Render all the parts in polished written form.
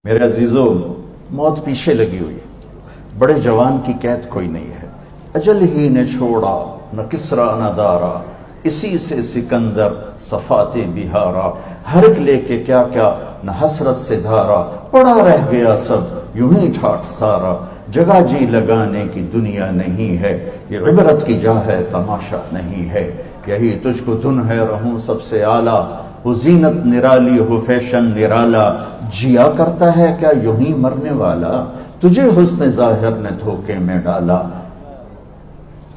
میرے عزیزوں، موت پیچھے لگی ہوئی، بڑے جوان کی قید کوئی نہیں ہے۔ اجل ہی نے چھوڑا نہ کسرا نہ دارا، اسی سے سکندر صفات بہارا۔ ہرک لے کے کیا کیا نہ حسرت سے دھارا، پڑا رہ گیا سب یوں ہی ٹھاٹ سارا۔ جگہ جی لگانے کی دنیا نہیں ہے، یہ عبرت کی جا ہے تماشا نہیں ہے۔ یہی تجھ کو دن ہے رہوں سب سے اعلیٰ، وہ زینت نرالی ہو فیشن نرالا۔ جیا کرتا ہے کیا یوں ہی مرنے والا، تجھے حسن ظاہر نے دھوکے میں ڈالا۔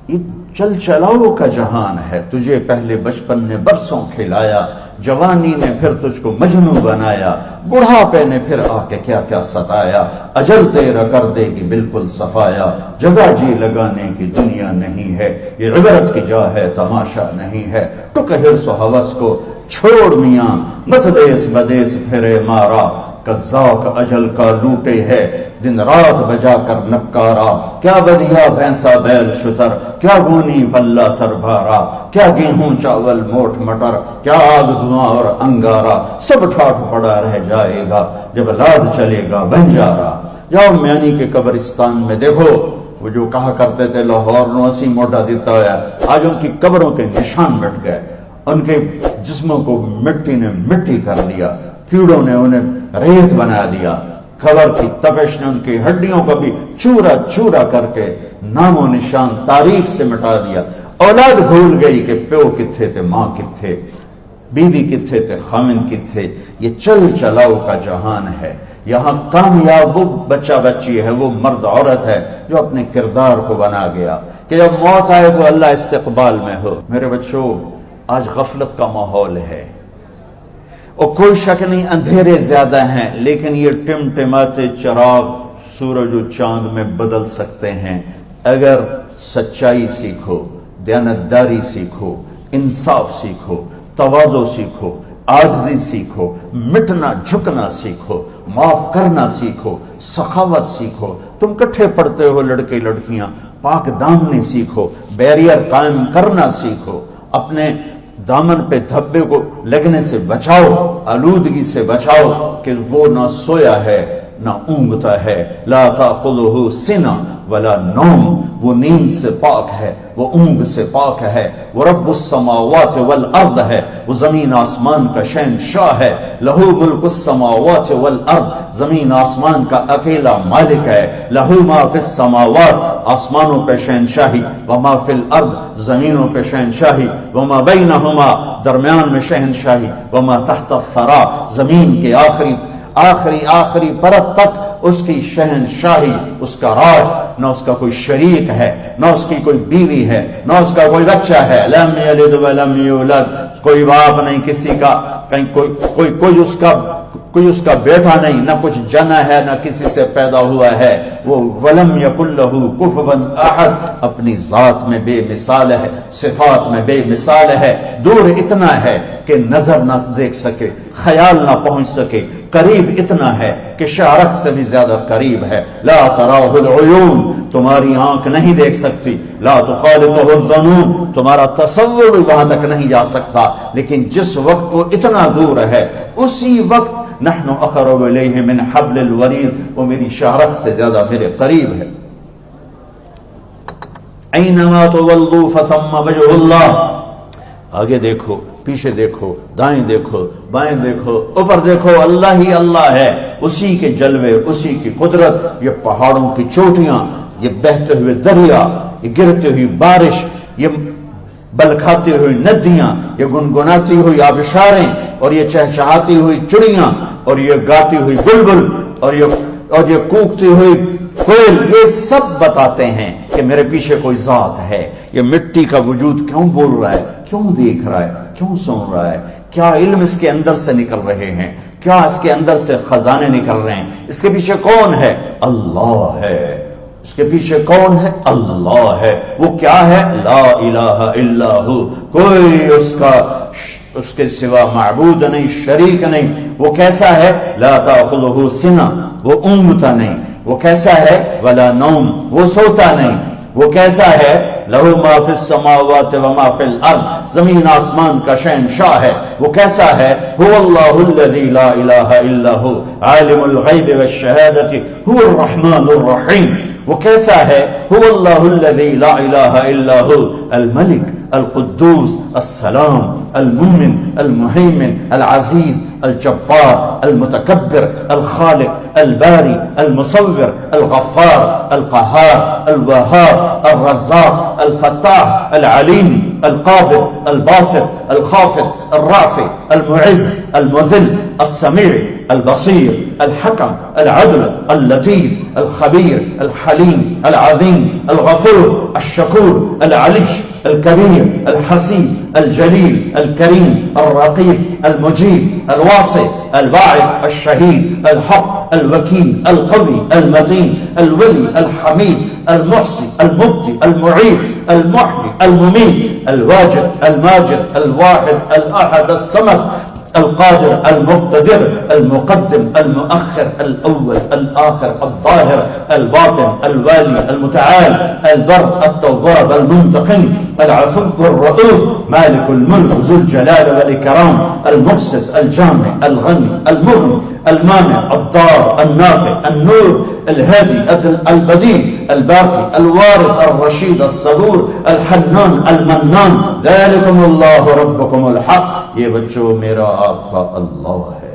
یہ چل چلاؤ کا جہان ہے، تجھے پہلے بچپن نے برسوں کھلایا، جوانی نے پھر تجھ کو مجنوں بنایا، بڑھاپے نے پھر آ کے کیا کیا ستایا۔ اجل تیرا کر دے گی بالکل صفایا، جگہ جی لگانے کی دنیا نہیں ہے، یہ عبرت کی جا ہے تماشا نہیں ہے۔ ٹک حرص و ہوس کو چھوڑ میاں، مت دیس بدیس پھرے مارا۔ قذاق اجل کا لوٹے ہے، دن رات بجا کر نکارا۔ کیا بدیا بھینسا بیل شتر، کیا گونی پلہ سر بھارا۔ کیا گیہوں چاول موٹ مٹر، کیا آگ دھواں اور انگارا۔ سب ٹھاٹ پڑا رہ جائے گا جب لاد چلے گا بنجارا۔ جاؤ میانی کے قبرستان میں دیکھو، وہ جو کہا کرتے تھے لاہور نو اسی موٹا دیتا ہے، آج ان کی قبروں کے نشان مٹ گئے، ان کے جسموں کو مٹی نے مٹی کر دیا، کیڑوں نے انہیں ریت بنا دیا، قبر کی تپش نے ان کی ہڈیوں کو بھی چورا چورا کر کے نام و نشان تاریخ سے مٹا دیا۔ اولاد بھول گئی کہ پیو کتھے تھے، ماں کتھے، بیوی کتھے تھے، خامن کتھے۔ یہ چل چلاؤ کا جہان ہے، یہاں کامیاب وہ بچہ بچی ہے، وہ مرد عورت ہے جو اپنے کردار کو بنا گیا کہ جب موت آئے تو اللہ استقبال میں ہو۔ میرے بچوں، آج غفلت کا ماحول ہے اور کوئی شک نہیں اندھیرے زیادہ ہیں، لیکن یہ ٹمٹماتے چراغ سورج و چاند میں بدل سکتے ہیں اگر سچائی سیکھو، دیانتداری سیکھو، انصاف سیکھو، تواضع سیکھو، عاجزی سیکھو، مٹنا جھکنا سیکھو، معاف کرنا سیکھو، سخاوت سیکھو۔ تم کٹھے پڑھتے ہو لڑکے لڑکیاں، پاک دامنی سیکھو، بیریئر قائم کرنا سیکھو، اپنے دامن پہ دھبے کو لگنے سے بچاؤ، آلودگی سے بچاؤ کہ وہ نہ سویا ہے نہ اونگتا ہے۔ لا تاخذہ سنہ ولا نوم، وہ نیند سے پاک ہے، وہ اونگ سے پاک ہے، وہ رب السماوات والارض ہے، وہ زمین آسمان کا شہنشاہ ہے۔ لہو ملک السماوات والارض، زمین آسمان کا اکیلا مالک ہے۔ لہو ما فی السماوات، آسمانوں پہ شہنشاہی، وما فی الارض، زمینوں پہ شہنشاہی، وما بینہما، درمیان میں شہنشاہی، وما تحت الثری، زمین کے آخری پرت تک اس کی شہنشاہی، اس کا راج۔ نہ اس کا کوئی شریک ہے، نہ اس کی کوئی بیوی ہے، نہ اس کا کوئی بچہ ہے۔ لم یلد ولم یولد، کوئی باپ نہیں کسی کا، کہیں کوئی اس کا بیٹا نہیں، نہ کچھ جنا ہے، نہ کسی سے پیدا ہوا ہے۔ وہ ولم یکن لہ کفوا احد، اپنی ذات میں بے مثال ہے، صفات میں بے مثال ہے۔ دور اتنا ہے کہ نظر نہ دیکھ سکے، خیال نہ پہنچ سکے، قریب اتنا ہے کہ شارک سے بھی زیادہ قریب ہے۔ لا تراہ العیون، تمہاری آنکھ نہیں دیکھ سکتی، لا تخالطہ الظنون، تمہارا تصور بھی وہاں تک نہیں جا سکتا، لیکن جس وقت وہ اتنا دور ہے اسی وقت نحن اقرب الیہ من حبل الورید، وہ میری شارک سے زیادہ میرے قریب ہے۔ اینما تولوا فثم وجہ اللہ، آگے دیکھو، پیچھے دیکھو، دائیں دیکھو، بائیں دیکھو، اوپر دیکھو، اللہ ہی اللہ ہے، اسی کے جلوے، اسی کی قدرت۔ یہ پہاڑوں کی چوٹیاں، یہ بہتے ہوئے دریا، یہ گرتی ہوئی بارش، یہ بلکھاتی ہوئی ندیاں، یہ گنگناتی ہوئی آبشاریں، اور یہ چہچہاتی ہوئی چڑیاں، اور یہ گاتی ہوئی بلبل، اور یہ کوکتی ہوئی کوئل، یہ سب بتاتے ہیں کہ میرے پیچھے کوئی ذات ہے۔ یہ مٹی کا وجود کیوں بول رہا ہے، کیوں دیکھ رہا ہے، کیوں سن رہا ہے، کیا علم اس کے اندر سے نکل رہے ہیں، کیا اس کے اندر سے خزانے نکل رہے ہیں، اس کے پیچھے کون ہے؟ اللہ ہے۔ اس کے پیچھے کون ہے؟ اللہ ہے۔ وہ کیا ہے؟ لا الہ الا ہو، کوئی اس کے سوا معبود نہیں، شریک نہیں۔ وہ کیسا ہے؟ لا تاخذہ سنہ، وہ اونگتا نہیں۔ وہ کیسا ہے؟ ولا نوم، وہ سوتا نہیں۔ وہ کیسا ہے؟ لہو ما فی السماوات و ما فی الارض، زمین آسمان کا شہنشاہ ہے۔ وہ کیسا ہے؟ هو اللہ الذی لا الہ الا هو عالم الغیب والشہادۃ هو الرحمن الرحیم۔ وہ کیسا ہے؟ هو اللہ الذی لا الہ الا هو الملک القدوس السلام المؤمن المهيمن العزيز الجبار المتكبر الخالق الباري المصور الغفار القهار الوهاب الرزاق الفتاح العليم القابض الباسط الخافض الرافع المعز المذل السميع البصير الحكم العدل اللطيف الخبير الحليم العظيم الغفور الشكور العلي الكبير الحسيب الجليل الكريم الرقيب المجيب الواسع الباعث الشهيد الحق الوكيل القوي المتين الولي الحميد المحصي المبدي المعيد المحيي المميت الواجد الماجد الواحد الأحد الصمد القادر المقتدر المقدم المؤخر الأول الآخر الظاهر الباطن الوالي المتعال البر التواب المنتقم العفو الرؤوف مالك الملك ذو الجلال والإكرام المقسط الجامع الغني المغني المانع الضار النافع النور الهادي البديع الباقي الوارث الرشيد الصبور الحنان المنان ذلكم الله ربكم الحق۔ یہ بچوں میرا آپ کا اللہ ہے۔